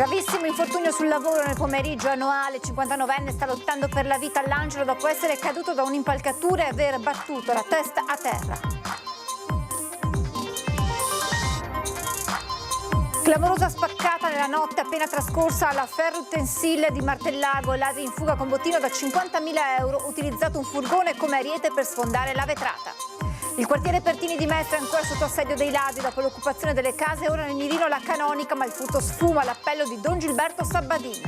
Gravissimo infortunio sul lavoro nel pomeriggio annuale. Il 59enne sta lottando per la vita all'Angelo dopo essere caduto da un'impalcatura e aver battuto la testa a terra. Clamorosa spaccata nella notte appena trascorsa alla Ferrutensil di Martellago. Ladri in fuga con bottino da 50.000 euro, utilizzato un furgone come ariete per sfondare la vetrata. Il quartiere Pertini di Mestre è ancora sotto assedio dei ladri dopo l'occupazione delle case. Ora nel mirino la Canonica, ma il furto sfuma l'appello di Don Gilberto Sabbadin.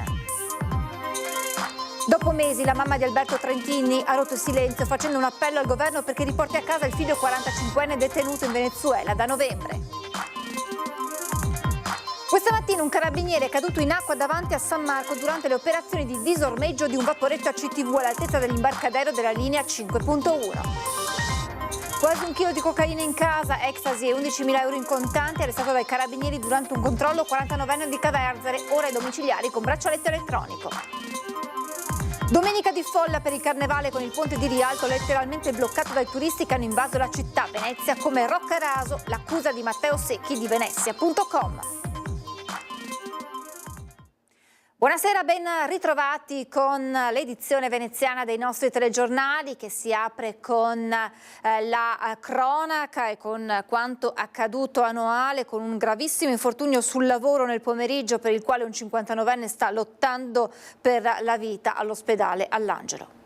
Dopo mesi la mamma di Alberto Trentini ha rotto il silenzio facendo un appello al governo perché riporti a casa il figlio 45enne detenuto in Venezuela da novembre. Questa mattina un carabiniere è caduto in acqua davanti a San Marco durante le operazioni di disormeggio di un vaporetto a CTV all'altezza dell'imbarcadero della linea 5.1. Quasi 1 chilo di cocaina in casa, ecstasy e 11.000 euro in contanti, arrestato dai carabinieri durante un controllo 49enne di Caverzere, ora ai domiciliari con braccialetto elettronico. Domenica di folla per il carnevale con il ponte di Rialto letteralmente bloccato dai turisti che hanno invaso la città. Venezia come Roccaraso, l'accusa di Matteo Secchi di Venezia.com. Buonasera, ben ritrovati con l'edizione veneziana dei nostri telegiornali che si apre con la cronaca e con quanto accaduto a Noale, con un gravissimo infortunio sul lavoro nel pomeriggio per il quale un 59enne sta lottando per la vita all'ospedale all'Angelo.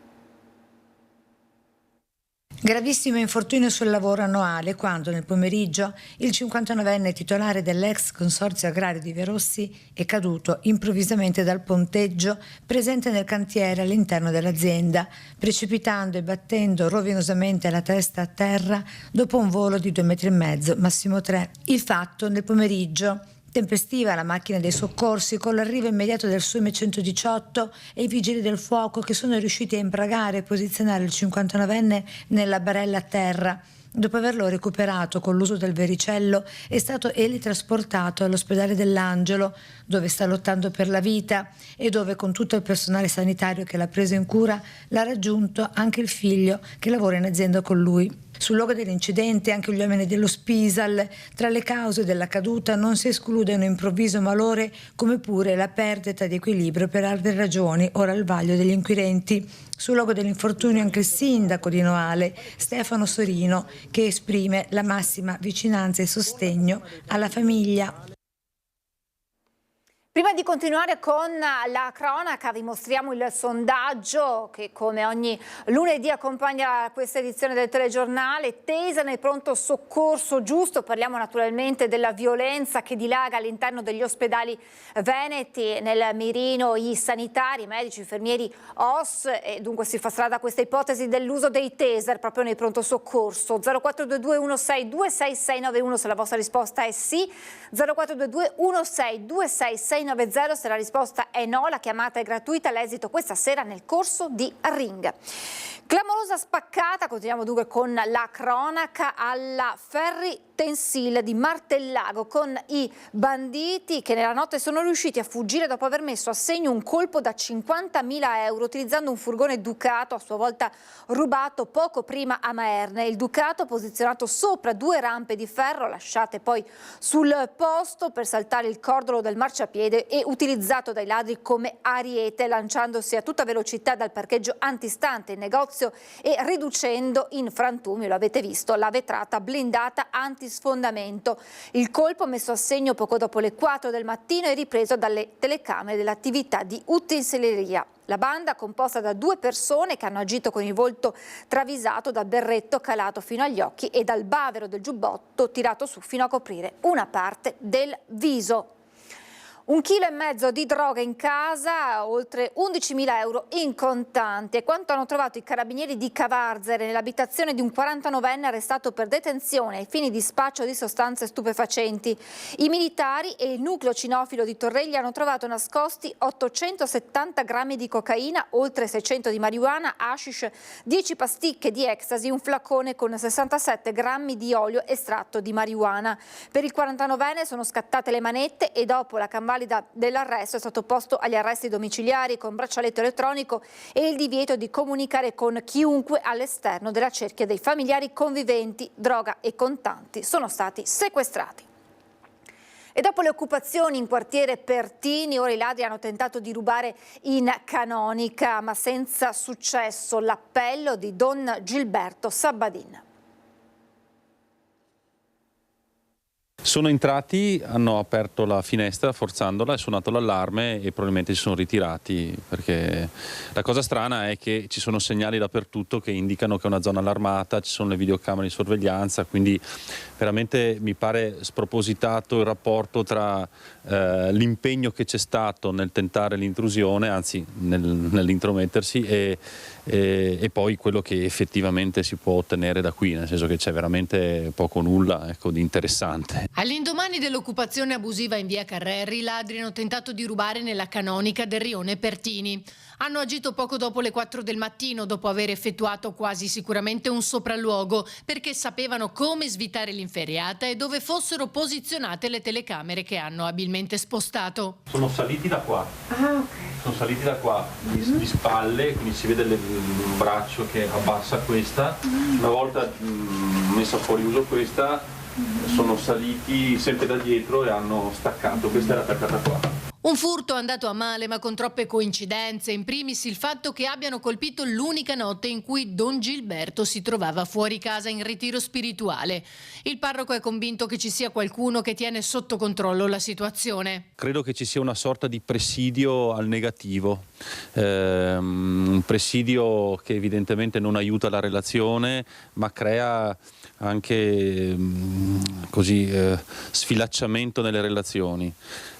Gravissimo infortunio sul lavoro a Noale quando nel pomeriggio il 59enne titolare dell'ex consorzio agrario di Verossi è caduto improvvisamente dal ponteggio presente nel cantiere all'interno dell'azienda, precipitando e battendo rovinosamente la testa a terra dopo un volo di 2,5 metri, massimo 3. Il fatto nel pomeriggio. Tempestiva la macchina dei soccorsi con l'arrivo immediato del SUM 118 e i vigili del fuoco che sono riusciti a imbragare e posizionare il 59enne nella barella a terra. Dopo averlo recuperato con l'uso del vericello è stato elitrasportato all'ospedale dell'Angelo, dove sta lottando per la vita e dove con tutto il personale sanitario che l'ha preso in cura l'ha raggiunto anche il figlio che lavora in azienda con lui. Sul luogo dell'incidente anche gli uomini dello Spisal. Tra le cause della caduta non si esclude un improvviso malore come pure la perdita di equilibrio per altre ragioni, ora al vaglio degli inquirenti. Sul luogo dell'infortunio anche il sindaco di Noale, Stefano Sorino, che esprime la massima vicinanza e sostegno alla famiglia. Prima di continuare con la cronaca vi mostriamo il sondaggio che come ogni lunedì accompagna questa edizione del telegiornale. Tesa nel pronto soccorso giusto, parliamo naturalmente della violenza che dilaga all'interno degli ospedali veneti, nel mirino i sanitari, i medici, infermieri, OSS e dunque si fa strada questa ipotesi dell'uso dei taser proprio nei pronto soccorso. 0422 16 26691 se la vostra risposta è sì, 0422 16 26690 se la risposta è no, la chiamata è gratuita, l'esito questa sera nel corso di Ring. Clamorosa spaccata, continuiamo dunque con la cronaca alla Ferrutensil di Martellago con i banditi che nella notte sono riusciti a fuggire dopo aver messo a segno un colpo da 50.000 euro utilizzando un furgone Ducato a sua volta rubato poco prima a Maerne. Il Ducato posizionato sopra 2 rampe di ferro lasciate poi sul posto per saltare il cordolo del marciapiede e utilizzato dai ladri come ariete lanciandosi a tutta velocità dal parcheggio antistante il negozio e riducendo in frantumi, lo avete visto, la vetrata blindata antisfondamento. Il colpo messo a segno poco dopo le 4 del mattino è ripreso dalle telecamere dell'attività di utensileria. La banda, composta da 2 persone che hanno agito con il volto travisato, dal berretto calato fino agli occhi e dal bavero del giubbotto tirato su fino a coprire una parte del viso. 1,5 chilo di droga in casa, oltre 11.000 euro in contanti. E quanto hanno trovato i carabinieri di Cavarzere nell'abitazione di un 49enne arrestato per detenzione ai fini di spaccio di sostanze stupefacenti. I militari e il nucleo cinofilo di Torreglia hanno trovato nascosti 870 grammi di cocaina, oltre 600 di marijuana, hashish, 10 pasticche di ecstasy, un flacone con 67 grammi di olio estratto di marijuana. Per il 49enne sono scattate le manette e dopo la convalida dell'arresto è stato posto agli arresti domiciliari con braccialetto elettronico e il divieto di comunicare con chiunque all'esterno della cerchia dei familiari conviventi. Droga e contanti sono stati sequestrati. E dopo le occupazioni in quartiere Pertini, ora i ladri hanno tentato di rubare in Canonica, ma senza successo. L'appello di Don Gilberto Sabbadin. Sono entrati, hanno aperto la finestra forzandola, è suonato l'allarme e probabilmente si sono ritirati, perché la cosa strana è che ci sono segnali dappertutto che indicano che è una zona allarmata, ci sono le videocamere di sorveglianza, quindi veramente mi pare spropositato il rapporto tra l'impegno che c'è stato nel tentare l'intrusione, anzi nell'intromettersi, e poi quello che effettivamente si può ottenere da qui, nel senso che c'è veramente poco o nulla, ecco, di interessante. All'indomani dell'occupazione abusiva in via Carreri, i ladri hanno tentato di rubare nella Canonica del rione Pertini. Hanno agito poco dopo le 4 del mattino, dopo aver effettuato quasi sicuramente un sopralluogo, perché sapevano come svitare l'inferriata e dove fossero posizionate le telecamere che hanno abilmente spostato. Sono saliti da qua. Ah, ok. Sono saliti da qua, di spalle, quindi si vede un braccio che abbassa questa. Una volta messa fuori uso questa, sono saliti sempre da dietro e hanno staccato. Questa era attaccata qua. Un furto andato a male, ma con troppe coincidenze, in primis il fatto che abbiano colpito l'unica notte in cui Don Gilberto si trovava fuori casa in ritiro spirituale. Il parroco è convinto che ci sia qualcuno che tiene sotto controllo la situazione. Credo che ci sia una sorta di presidio al negativo, un presidio che evidentemente non aiuta la relazione, ma crea anche sfilacciamento nelle relazioni.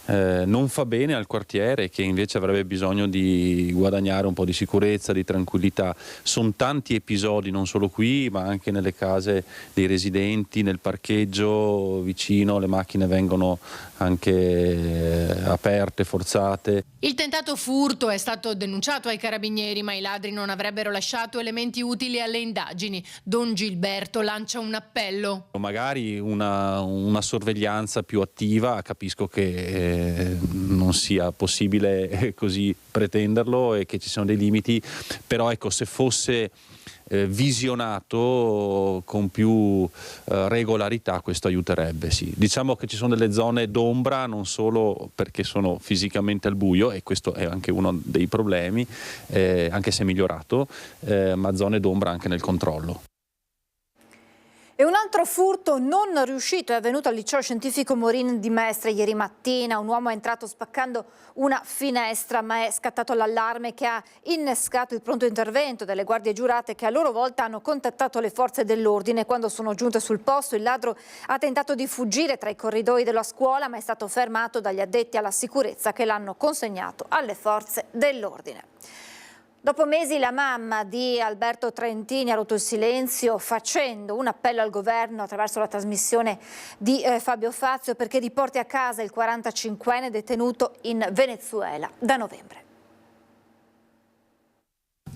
Non fa bene al quartiere, che invece avrebbe bisogno di guadagnare un po' di sicurezza, di tranquillità. Sono tanti episodi, non solo qui, ma anche nelle case dei residenti, nel parcheggio vicino, le macchine vengono anche aperte, forzate. Il tentato furto è stato denunciato ai carabinieri, ma i ladri non avrebbero lasciato elementi utili alle indagini. Don Gilberto lancia un appello. Magari una sorveglianza più attiva, capisco che non sia possibile così pretenderlo e che ci siano dei limiti, però ecco, se fosse visionato con più regolarità questo aiuterebbe, sì. Diciamo che ci sono delle zone d'ombra, non solo perché sono fisicamente al buio, e questo è anche uno dei problemi, anche se è migliorato, ma zone d'ombra anche nel controllo. E un altro furto non riuscito è avvenuto al liceo scientifico Morin di Mestre ieri mattina. Un uomo è entrato spaccando una finestra, ma è scattato l'allarme che ha innescato il pronto intervento delle guardie giurate, che a loro volta hanno contattato le forze dell'ordine. Quando sono giunte sul posto, il ladro ha tentato di fuggire tra i corridoi della scuola, ma è stato fermato dagli addetti alla sicurezza, che l'hanno consegnato alle forze dell'ordine. Dopo mesi la mamma di Alberto Trentini ha rotto il silenzio facendo un appello al governo attraverso la trasmissione di Fabio Fazio perché riporti a casa il 45enne detenuto in Venezuela da novembre.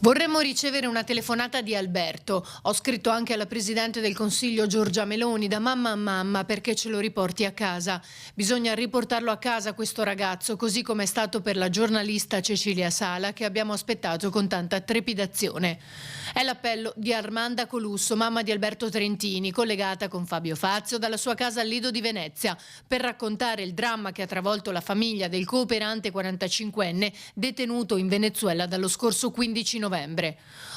Vorremmo ricevere una telefonata di Alberto. Ho scritto anche alla Presidente del Consiglio Giorgia Meloni da mamma a mamma perché ce lo riporti a casa. Bisogna riportarlo a casa questo ragazzo, così come è stato per la giornalista Cecilia Sala, che abbiamo aspettato con tanta trepidazione. È l'appello di Armanda Colusso, mamma di Alberto Trentini, collegata con Fabio Fazio dalla sua casa al Lido di Venezia, per raccontare il dramma che ha travolto la famiglia del cooperante 45enne detenuto in Venezuela dallo scorso 15 novembre.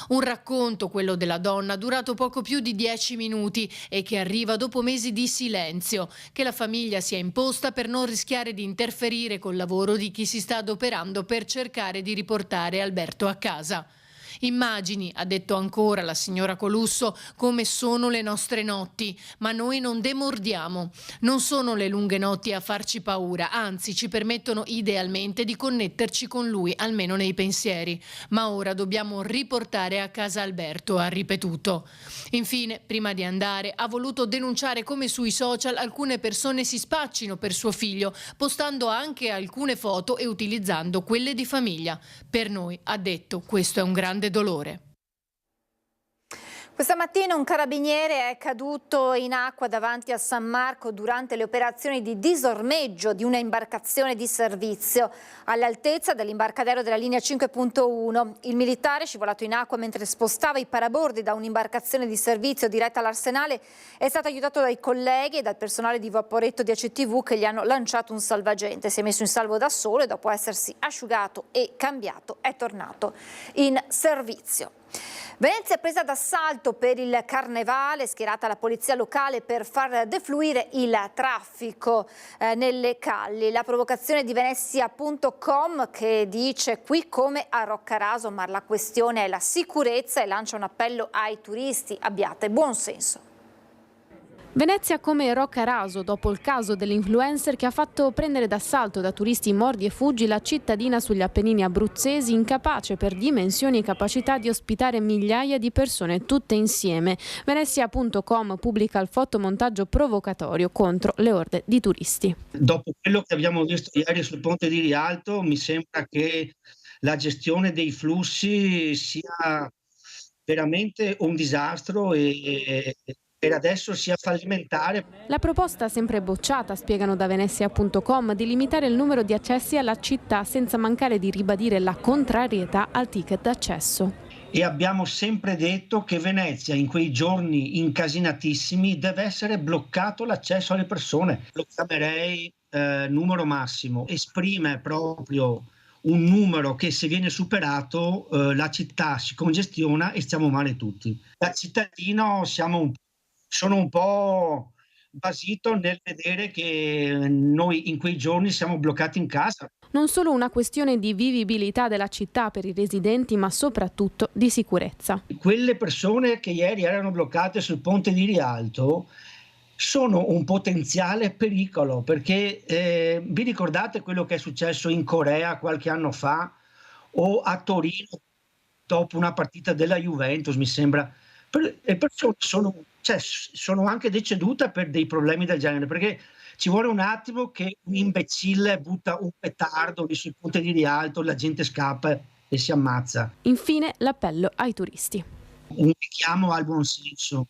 Un racconto, quello della donna, durato poco più di 10 minuti e che arriva dopo mesi di silenzio, che la famiglia si è imposta per non rischiare di interferire col lavoro di chi si sta adoperando per cercare di riportare Alberto a casa. Immagini, ha detto ancora la signora Colusso, come sono le nostre notti, ma noi non demordiamo. Non sono le lunghe notti a farci paura, anzi ci permettono idealmente di connetterci con lui, almeno nei pensieri. Ma ora dobbiamo riportare a casa Alberto, ha ripetuto. Infine, prima di andare, ha voluto denunciare come sui social alcune persone si spaccino per suo figlio, postando anche alcune foto e utilizzando quelle di famiglia. Per noi, ha detto, questo è un grande dolore. Questa mattina un carabiniere è caduto in acqua davanti a San Marco durante le operazioni di disormeggio di una imbarcazione di servizio all'altezza dell'imbarcadero della linea 5.1. Il militare, scivolato in acqua mentre spostava i parabordi da un'imbarcazione di servizio diretta all'Arsenale, è stato aiutato dai colleghi e dal personale di Vaporetto di ACTV che gli hanno lanciato un salvagente. Si è messo in salvo da solo e dopo essersi asciugato e cambiato è tornato in servizio. Venezia è presa d'assalto per il carnevale, schierata la polizia locale per far defluire il traffico nelle calli. La provocazione di Venezia.com che dice qui come a Roccaraso, ma la questione è la sicurezza e lancia un appello ai turisti: abbiate buon senso. Venezia come Roccaraso, dopo il caso dell'influencer che ha fatto prendere d'assalto da turisti mordi e fuggi la cittadina sugli Appennini abruzzesi, incapace per dimensioni e capacità di ospitare migliaia di persone tutte insieme. Venezia.com pubblica il fotomontaggio provocatorio contro le orde di turisti. Dopo quello che abbiamo visto ieri sul ponte di Rialto, mi sembra che la gestione dei flussi sia veramente un disastro e per adesso sia fallimentare. La proposta, sempre bocciata, spiegano da Venezia.com, di limitare il numero di accessi alla città senza mancare di ribadire la contrarietà al ticket d'accesso. E abbiamo sempre detto che Venezia in quei giorni incasinatissimi deve essere bloccato l'accesso alle persone. Lo chiamerei numero massimo, esprime proprio un numero che se viene superato la città si congestiona e stiamo male tutti. Da cittadino sono un po' basito nel vedere che noi in quei giorni siamo bloccati in casa. Non solo una questione di vivibilità della città per i residenti, ma soprattutto di sicurezza. Quelle persone che ieri erano bloccate sul ponte di Rialto sono un potenziale pericolo, perché vi ricordate quello che è successo in Corea qualche anno fa o a Torino dopo una partita della Juventus, mi sembra? Le persone sono anche decedute per dei problemi del genere, perché ci vuole un attimo che un imbecille butta un petardo lì sul ponte di Rialto, la gente scappa e si ammazza. Infine l'appello ai turisti. Un richiamo al buonsenso.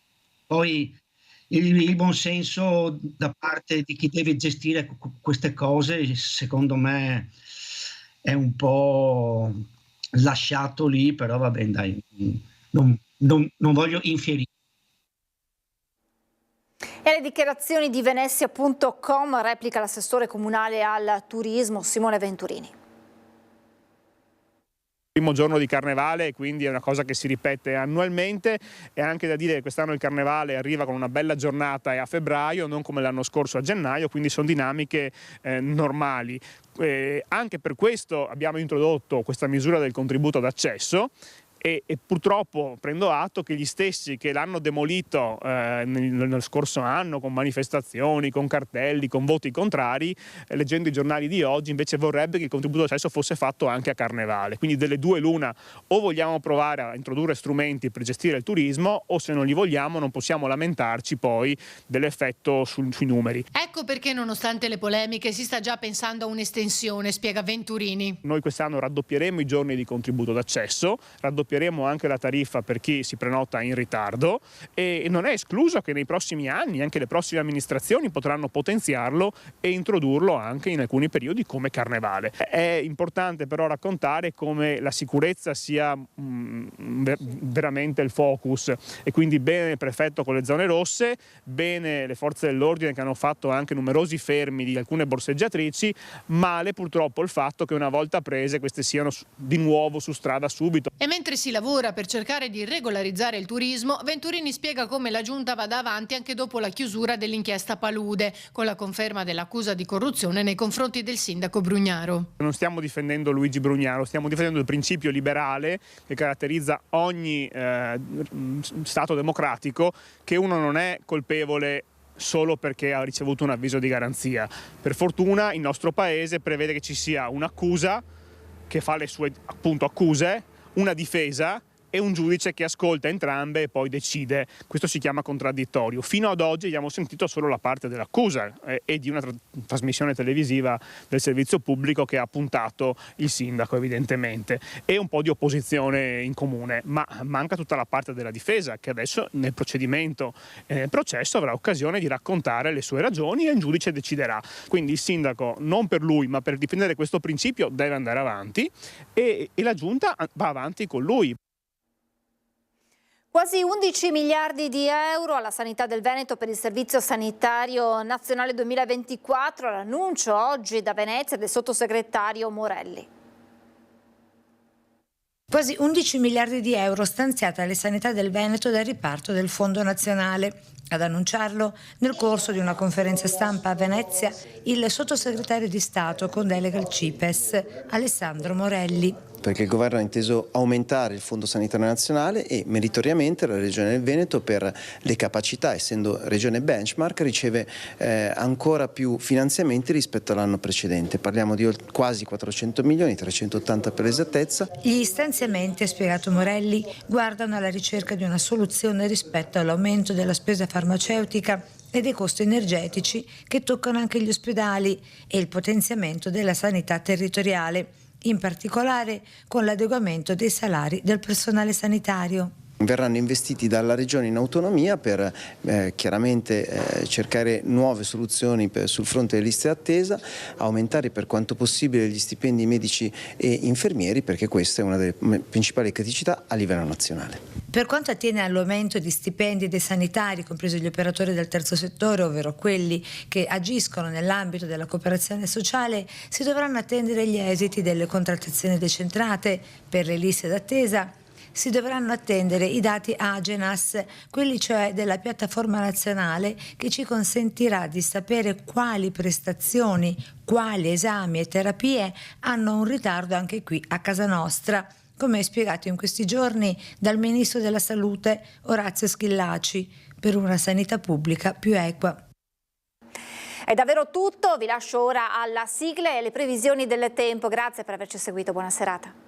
Poi il buonsenso da parte di chi deve gestire queste cose, secondo me, è un po' lasciato lì, però va bene, dai, non voglio infierire. E le dichiarazioni di Venezia.com replica l'assessore comunale al turismo Simone Venturini. Primo giorno di carnevale, quindi è una cosa che si ripete annualmente. È anche da dire che quest'anno il carnevale arriva con una bella giornata e a febbraio, non come l'anno scorso a gennaio, quindi sono dinamiche normali. Anche per questo abbiamo introdotto questa misura del contributo d'accesso. E purtroppo prendo atto che gli stessi che l'hanno demolito nel scorso anno con manifestazioni, con cartelli, con voti contrari, leggendo i giornali di oggi invece vorrebbe che il contributo d'accesso fosse fatto anche a carnevale. Quindi delle due l'una: o vogliamo provare a introdurre strumenti per gestire il turismo, o se non li vogliamo non possiamo lamentarci poi dell'effetto sui numeri. Ecco perché nonostante le polemiche si sta già pensando a un'estensione, spiega Venturini. Noi quest'anno raddoppieremo i giorni di contributo d'accesso, raddoppieremo anche la tariffa per chi si prenota in ritardo e non è escluso che nei prossimi anni anche le prossime amministrazioni potranno potenziarlo e introdurlo anche in alcuni periodi come carnevale. È importante però raccontare come la sicurezza sia veramente il focus e quindi bene il prefetto con le zone rosse, bene le forze dell'ordine che hanno fatto anche numerosi fermi di alcune borseggiatrici, male purtroppo il fatto che una volta prese queste siano di nuovo su strada subito. E mentre si lavora per cercare di regolarizzare il turismo, Venturini spiega come la Giunta vada avanti anche dopo la chiusura dell'inchiesta Palude, con la conferma dell'accusa di corruzione nei confronti del sindaco Brugnaro. Non stiamo difendendo Luigi Brugnaro, stiamo difendendo il principio liberale che caratterizza ogni Stato democratico, che uno non è colpevole solo perché ha ricevuto un avviso di garanzia. Per fortuna il nostro paese prevede che ci sia un'accusa che fa le sue appunto accuse, una difesa e un giudice che ascolta entrambe e poi decide. Questo si chiama contraddittorio. Fino ad oggi abbiamo sentito solo la parte dell'accusa e di una trasmissione televisiva del servizio pubblico che ha puntato il sindaco evidentemente, e un po' di opposizione in comune, ma manca tutta la parte della difesa che adesso nel procedimento e nel processo avrà occasione di raccontare le sue ragioni e il giudice deciderà. Quindi il sindaco, non per lui ma per difendere questo principio, deve andare avanti e la giunta va avanti con lui. Quasi 11 miliardi di euro alla sanità del Veneto per il Servizio Sanitario Nazionale 2024, l'annuncio oggi da Venezia del sottosegretario Morelli. Quasi 11 miliardi di euro stanziati alle sanità del Veneto dal riparto del Fondo Nazionale. Ad annunciarlo, nel corso di una conferenza stampa a Venezia, il sottosegretario di Stato con delega al CIPES, Alessandro Morelli. Perché il governo ha inteso aumentare il Fondo Sanitario Nazionale e meritoriamente la Regione del Veneto, per le capacità, essendo regione benchmark, riceve ancora più finanziamenti rispetto all'anno precedente. Parliamo di quasi 400 milioni, 380 per l'esattezza. Gli stanziamenti, ha spiegato Morelli, guardano alla ricerca di una soluzione rispetto all'aumento della spesa farmaceutica e dei costi energetici che toccano anche gli ospedali e il potenziamento della sanità territoriale, in particolare con l'adeguamento dei salari del personale sanitario. Verranno investiti dalla Regione in autonomia per chiaramente cercare nuove soluzioni sul fronte delle liste d'attesa, aumentare per quanto possibile gli stipendi medici e infermieri, perché questa è una delle principali criticità a livello nazionale. Per quanto attiene all'aumento di stipendi dei sanitari, compresi gli operatori del terzo settore, ovvero quelli che agiscono nell'ambito della cooperazione sociale, si dovranno attendere gli esiti delle contrattazioni decentrate. Per le liste d'attesa si dovranno attendere i dati Agenas, quelli cioè della piattaforma nazionale che ci consentirà di sapere quali prestazioni, quali esami e terapie hanno un ritardo anche qui a casa nostra, come spiegato in questi giorni dal Ministro della Salute Orazio Schillaci, per una sanità pubblica più equa. È davvero tutto, vi lascio ora alla sigla e alle previsioni del tempo. Grazie per averci seguito, buona serata.